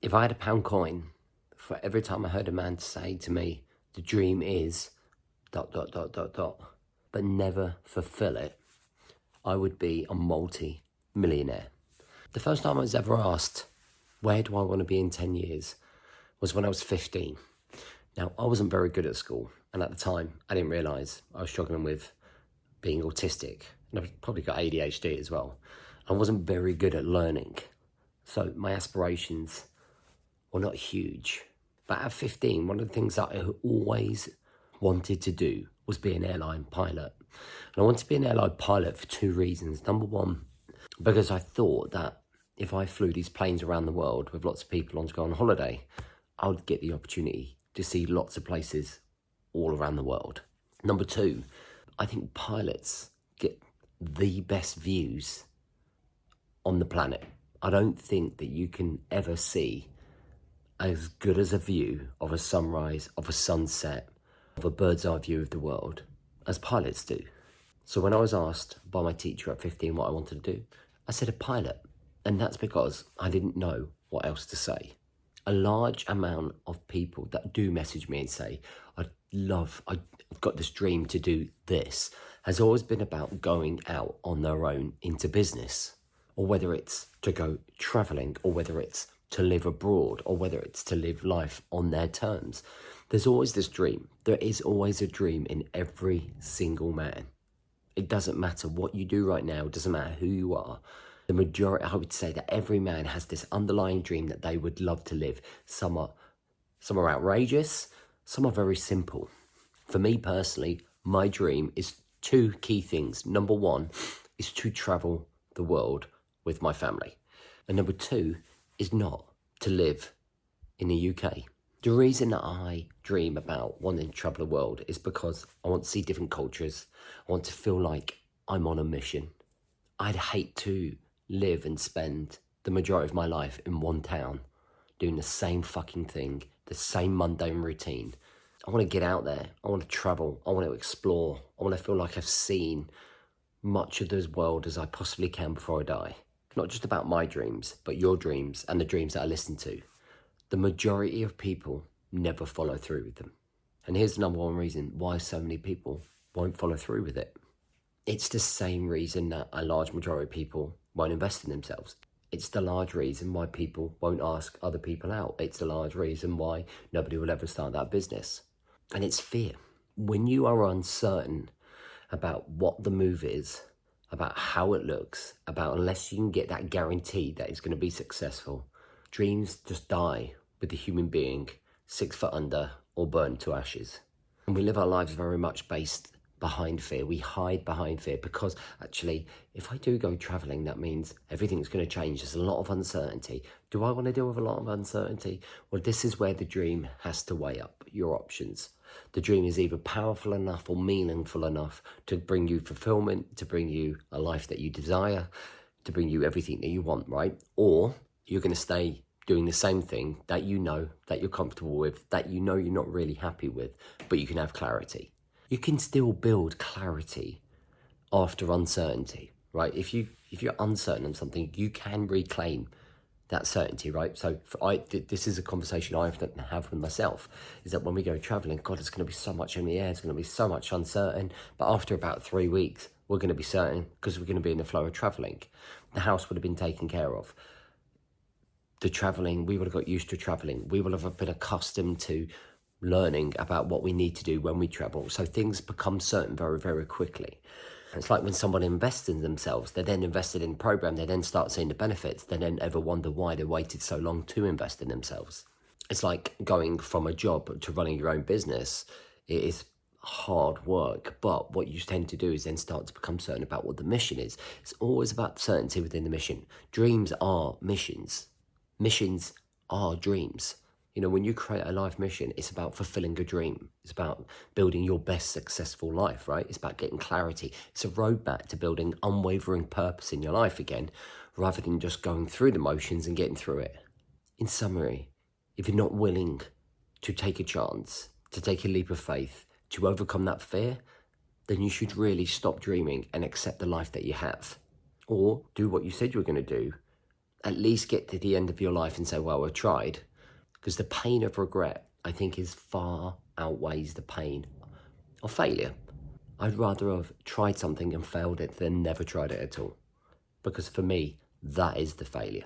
If I had a pound coin for every time I heard a man say to me, the dream is ... but never fulfill it, I would be a multi-millionaire. The first time I was ever asked, where do I want to be in 10 years, was when I was 15. Now, I wasn't very good at school, and at the time, I didn't realise I was struggling with being autistic, and I've probably got ADHD as well. I wasn't very good at learning, so my aspirations were not huge. But at 15, one of the things that I always wanted to do was be an airline pilot. And I wanted to be an airline pilot for two reasons. Number one, because I thought that if I flew these planes around the world with lots of people on to go on holiday, I would get the opportunity to see lots of places all around the world. Number two, I think pilots get the best views on the planet. I don't think that you can ever see as good as a view of a sunrise, of a sunset, of a bird's eye view of the world as pilots do. So when I was asked by my teacher at 15 what I wanted to do, I said a pilot. And that's because I didn't know what else to say. A large amount of people that do message me and say, I've got this dream to do this, has always been about going out on their own into business, or whether it's to go traveling, or whether it's to live abroad, or whether it's to live life on their terms. There's always this dream. There is always a dream in every single man. It doesn't matter what you do right now. It doesn't matter who you are. The majority, I would say that every man has this underlying dream that they would love to live. Some are outrageous, some are very simple. For me personally, my dream is two key things. Number one is to travel the world with my family. And number two is not to live in the UK. The reason that I dream about wanting to travel the world is because I want to see different cultures. I want to feel like I'm on a mission. I'd hate to live and spend the majority of my life in one town doing the same fucking thing, the same mundane routine. I want to get out there. I want to travel. I want to explore. I want to feel like I've seen much of this world as I possibly can before I die. Not just about my dreams, but your dreams and the dreams that I listen to. The majority of people never follow through with them. And here's the number one reason why so many people won't follow through with it. It's the same reason that a large majority of people won't invest in themselves. It's the large reason why people won't ask other people out. It's the large reason why nobody will ever start that business. And it's fear. When you are uncertain about what the move is, about how it looks, about unless you can get that guarantee that it's going to be successful, dreams just die with the human being 6 foot under or burned to ashes. And we live our lives very much based behind fear. We hide behind fear because actually, if I do go traveling, that means everything's going to change. There's a lot of uncertainty. Do I want to deal with a lot of uncertainty? Well, this is where the dream has to weigh up your options. The dream is either powerful enough or meaningful enough to bring you fulfillment, to bring you a life that you desire, to bring you everything that you want, right? Or you're going to stay doing the same thing that you know, that you're comfortable with, that you know you're not really happy with, but you can have clarity. You can still build clarity after uncertainty, right? If you're uncertain on something, you can reclaim that certainty, right? So this is a conversation I often have with myself, is that when we go traveling, God, it's going to be so much in the air, it's going to be so much uncertain, but after about 3 weeks, we're going to be certain because we're going to be in the flow of traveling. The house would have been taken care of. The traveling, we would have got used to traveling. We will have been accustomed to learning about what we need to do when we travel. So things become certain very, very quickly. It's like when someone invests in themselves, they're then invested in a program, they then start seeing the benefits, they then ever wonder why they waited so long to invest in themselves. It's like going from a job to running your own business. It is hard work, but what you tend to do is then start to become certain about what the mission is. It's always about certainty within the mission. Dreams are missions. Missions are dreams. You know, when you create a life mission, it's about fulfilling a dream. It's about building your best successful life, right? It's about getting clarity. It's a roadmap to building unwavering purpose in your life again, rather than just going through the motions and getting through it. In summary, if you're not willing to take a chance, to take a leap of faith, to overcome that fear, then you should really stop dreaming and accept the life that you have. Or do what you said you were going to do at least get to the end of your life and say, well, I tried. Because the pain of regret, I think, is far outweighs the pain of failure. I'd rather have tried something and failed it than never tried it at all. Because for me, that is the failure.